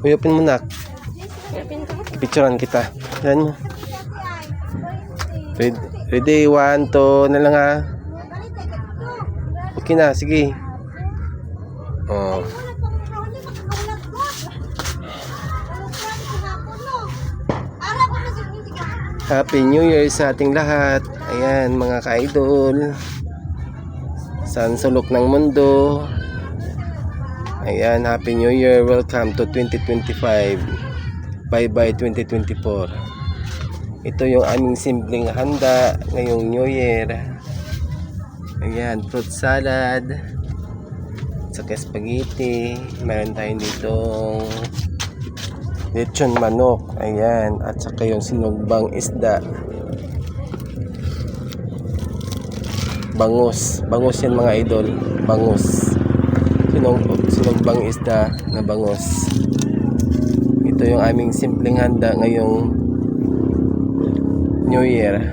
Uyapin mo nak. Yapin ko. Picturean kita. Yan mo. Ready, 1, 2 na lang ha. Okay na, sige. Oh. Happy New Year sa ating lahat. Ayan mga ka-idol. Sa sulok ng mundo. Ayan, Happy New Year. Welcome to 2025. Bye-bye 2024. Ito yung aming simpleng handa ngayong New Year. Ayan, fruit salad. Saka spaghetti. Meron tayong ditong lechon manok. Ayan, at saka yung sinugbang isda. Bangus. Bangus yan mga idol. Bangus. Sinugbang isda na bangus. Ito yung aming simpleng handa ngayong New Year.